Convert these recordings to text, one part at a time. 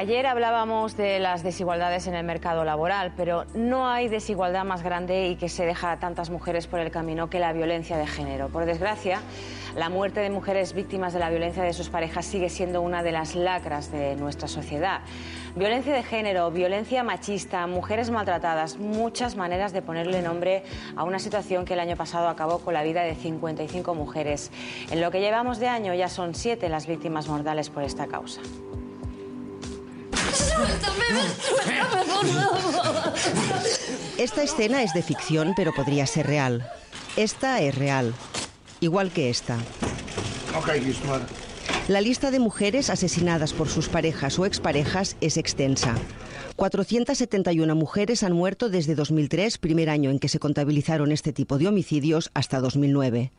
Ayer hablábamos de las desigualdades en el mercado laboral, pero no hay desigualdad más grande y que se deja a tantas mujeres por el camino que la violencia de género. Por desgracia, la muerte de mujeres víctimas de la violencia de sus parejas sigue siendo una de las lacras de nuestra sociedad. Violencia de género, violencia machista, mujeres maltratadas, muchas maneras de ponerle nombre a una situación que el año pasado acabó con la vida de 55 mujeres. En lo que llevamos de año ya son 7 las víctimas mortales por esta causa. Esta escena es de ficción, pero podría ser real. Esta es real, igual que esta. La lista de mujeres asesinadas por sus parejas o exparejas es extensa. 471 mujeres han muerto desde 2003, primer año en que se contabilizaron este tipo de homicidios, hasta 2009.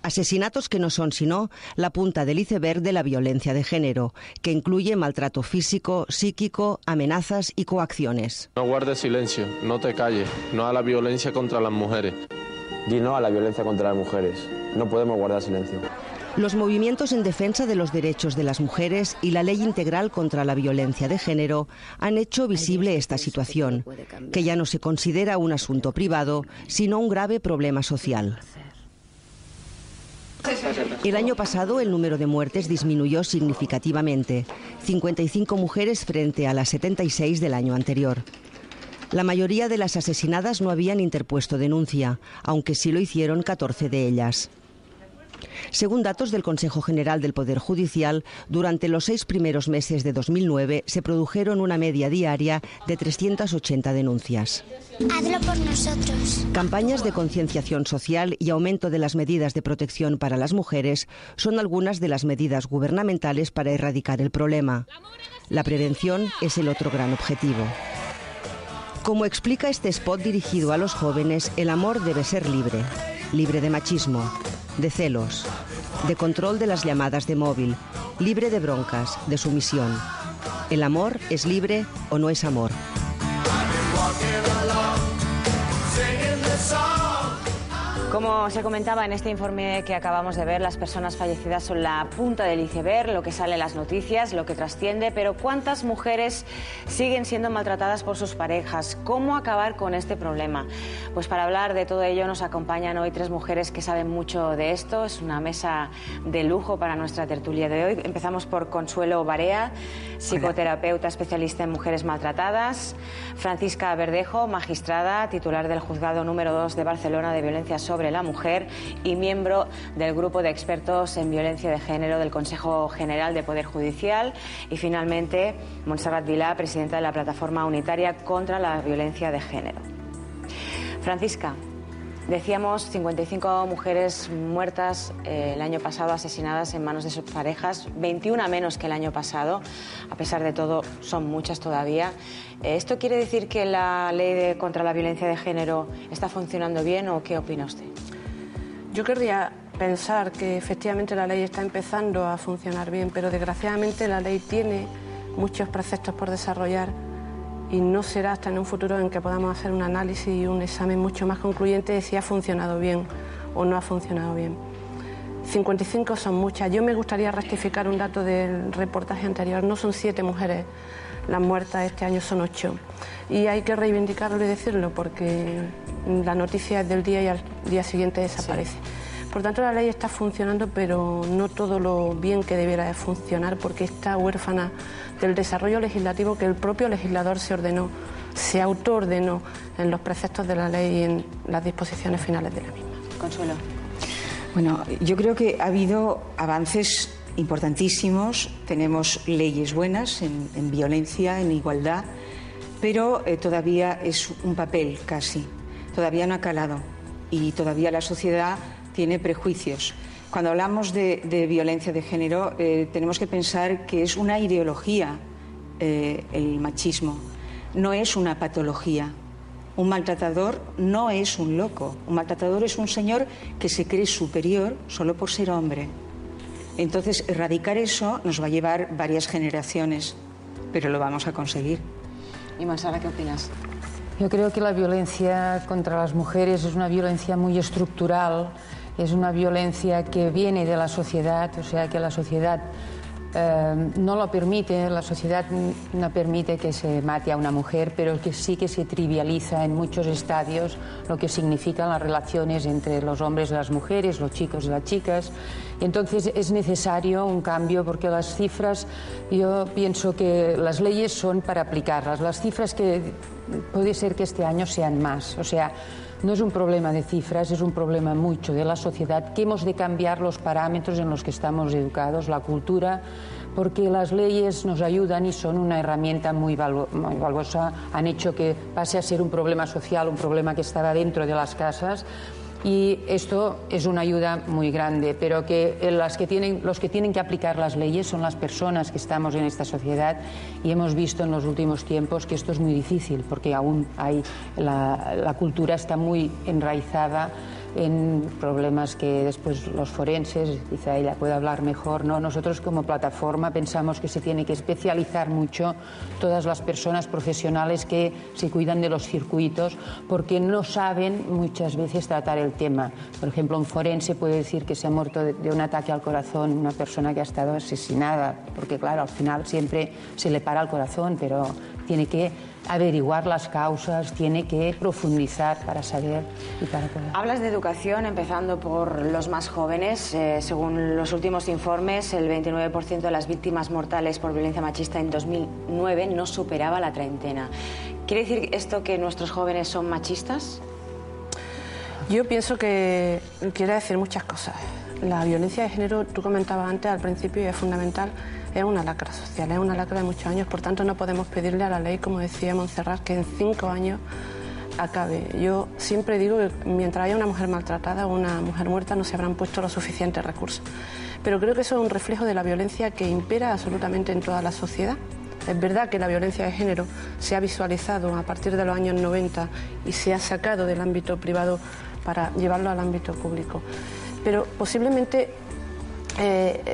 Asesinatos que no son sino la punta del iceberg de la violencia de género, que incluye maltrato físico, psíquico, amenazas y coacciones. No guardes silencio, no te calles, no a la violencia contra las mujeres. Di no a la violencia contra las mujeres, no podemos guardar silencio. Los movimientos en defensa de los derechos de las mujeres y la Ley Integral contra la Violencia de Género han hecho visible esta situación, que ya no se considera un asunto privado, sino un grave problema social. El año pasado el número de muertes disminuyó significativamente, 55 mujeres frente a las 76 del año anterior. La mayoría de las asesinadas no habían interpuesto denuncia, aunque sí lo hicieron 14 de ellas. Según datos del Consejo General del Poder Judicial, durante los 6 primeros meses de 2009 se produjeron una media diaria de 380 denuncias. Hazlo por nosotros. Campañas de concienciación social y aumento de las medidas de protección para las mujeres son algunas de las medidas gubernamentales para erradicar el problema. La prevención es el otro gran objetivo. Como explica este spot dirigido a los jóvenes, el amor debe ser libre. Libre de machismo, de celos, de control de las llamadas de móvil, libre de broncas, de sumisión. ¿El amor es libre o no es amor? Como se comentaba en este informe que acabamos de ver, las personas fallecidas son la punta del iceberg, lo que sale en las noticias, lo que trasciende, pero ¿cuántas mujeres siguen siendo maltratadas por sus parejas? ¿Cómo acabar con este problema? Pues para hablar de todo ello nos acompañan hoy 3 mujeres que saben mucho de esto. Es una mesa de lujo para nuestra tertulia de hoy. Empezamos por Consuelo Barea, psicoterapeuta especialista en mujeres maltratadas. Francisca Verdejo, magistrada, titular del Juzgado número 2 de Barcelona de Violencia sobre la Mujer y miembro del Grupo de Expertos en Violencia de Género del Consejo General de Poder Judicial. Y finalmente, Montserrat Vilà, presidenta de la Plataforma Unitaria contra la Violencia de Género. Francisca, decíamos 55 mujeres muertas el año pasado, asesinadas en manos de sus parejas, 21 menos que el año pasado. A pesar de todo, son muchas todavía. ¿Esto quiere decir que la ley contra la violencia de género está funcionando bien o qué opina usted? Yo querría pensar que efectivamente la ley está empezando a funcionar bien, pero desgraciadamente la ley tiene muchos preceptos por desarrollar y no será hasta en un futuro en que podamos hacer un análisis y un examen mucho más concluyente de si ha funcionado bien o no ha funcionado bien. 55 son muchas. Yo me gustaría rectificar un dato del reportaje anterior. No son 7 mujeres las muertas este año, son 8. Y hay que reivindicarlo y decirlo porque la noticia es del día y al día siguiente desaparece. Sí. Por tanto, la ley está funcionando, pero no todo lo bien que debiera de funcionar porque está huérfana del desarrollo legislativo que el propio legislador se autoordenó en los preceptos de la ley y en las disposiciones finales de la misma. Consuelo. Bueno, yo creo que ha habido avances importantísimos, tenemos leyes buenas en violencia, en igualdad, pero todavía es un papel casi, todavía no ha calado y todavía la sociedad tiene prejuicios. Cuando hablamos de violencia de género tenemos que pensar que es una ideología el machismo, no es una patología. Un maltratador no es un loco, un maltratador es un señor que se cree superior solo por ser hombre. Entonces, erradicar eso nos va a llevar varias generaciones, pero lo vamos a conseguir. Y Montserrat, ¿qué opinas? Yo creo que la violencia contra las mujeres es una violencia muy estructural, es una violencia que viene de la sociedad, o sea que la sociedad no lo permite, la sociedad no permite que se mate a una mujer, pero que sí que se trivializa en muchos estadios lo que significan las relaciones entre los hombres y las mujeres, los chicos y las chicas. Y entonces es necesario un cambio, porque las cifras, yo pienso que las leyes son para aplicarlas. Las cifras que puede ser que este año sean más, o sea, no es un problema de cifras, es un problema mucho de la sociedad, que hemos de cambiar los parámetros en los que estamos educados, la cultura, porque las leyes nos ayudan y son una herramienta muy valiosa, han hecho que pase a ser un problema social, un problema que estaba dentro de las casas. Y esto es una ayuda muy grande, pero que los que tienen que aplicar las leyes son las personas que estamos en esta sociedad, y hemos visto en los últimos tiempos que esto es muy difícil, porque aún la cultura está muy enraizada en problemas que después los forenses, quizá ella pueda hablar mejor, ¿no? Nosotros como plataforma pensamos que se tiene que especializar mucho todas las personas profesionales que se cuidan de los circuitos, porque no saben muchas veces tratar el tema. Por ejemplo, un forense puede decir que se ha muerto de un ataque al corazón una persona que ha estado asesinada, porque claro, al final siempre se le para el corazón, pero tiene que averiguar las causas, tiene que profundizar para saber y para poder. Hablas de educación, empezando por los más jóvenes. Según los últimos informes, el 29% de las víctimas mortales por violencia machista en 2009 no superaba la treintena. ¿Quiere decir esto que nuestros jóvenes son machistas? Yo pienso que quiere decir muchas cosas. La violencia de género, tú comentabas antes al principio, y es fundamental, es una lacra social, es una lacra de muchos años, por tanto no podemos pedirle a la ley, como decía Montserrat, que en 5 años acabe. Yo siempre digo que mientras haya una mujer maltratada o una mujer muerta no se habrán puesto los suficientes recursos. Pero creo que eso es un reflejo de la violencia que impera absolutamente en toda la sociedad. Es verdad que la violencia de género se ha visualizado a partir de los años 90 y se ha sacado del ámbito privado para llevarlo al ámbito público. Pero posiblemente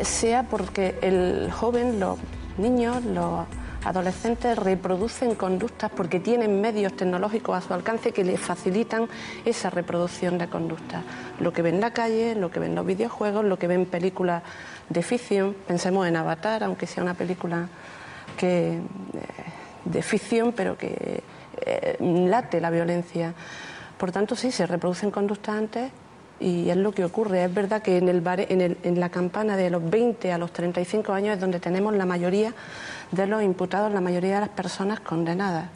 sea porque el joven, los niños, los adolescentes reproducen conductas porque tienen medios tecnológicos a su alcance que les facilitan esa reproducción de conductas. Lo que ven en la calle, lo que ven en los videojuegos, lo que ven en películas de ficción. Pensemos en Avatar, aunque sea una película de ficción, pero que late la violencia. Por tanto, sí, se reproducen conductas antes. Y es lo que ocurre. Es verdad que en la campana de los 20 a los 35 años es donde tenemos la mayoría de los imputados, la mayoría de las personas condenadas.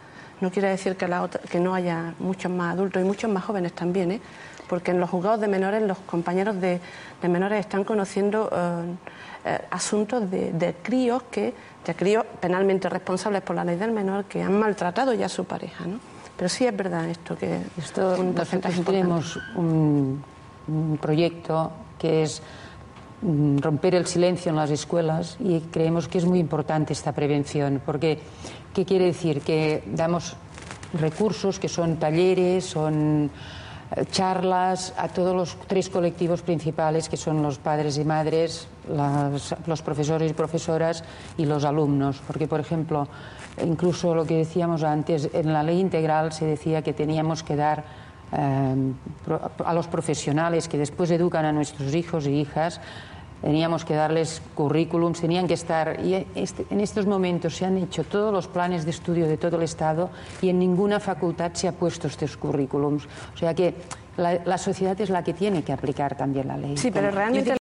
No quiere decir que no haya muchos más adultos y muchos más jóvenes también, porque en los juzgados de menores los compañeros de menores están conociendo asuntos de críos penalmente responsables por la ley del menor que han maltratado ya a su pareja, ¿no? Pero sí es verdad esto, que nosotros tenemos un proyecto que es romper el silencio en las escuelas, y creemos que es muy importante esta prevención, porque ¿qué quiere decir? Que damos recursos que son talleres, son charlas a todos los 3 colectivos principales, que son los padres y madres, los profesores y profesoras y los alumnos, porque por ejemplo, incluso lo que decíamos antes, en la ley integral se decía que teníamos que dar a los profesionales que después educan a nuestros hijos e hijas, teníamos que darles currículums, tenían que estar, y en estos momentos se han hecho todos los planes de estudio de todo el Estado y en ninguna facultad se ha puesto estos currículums. O sea que la sociedad es la que tiene que aplicar también la ley. Sí, pero realmente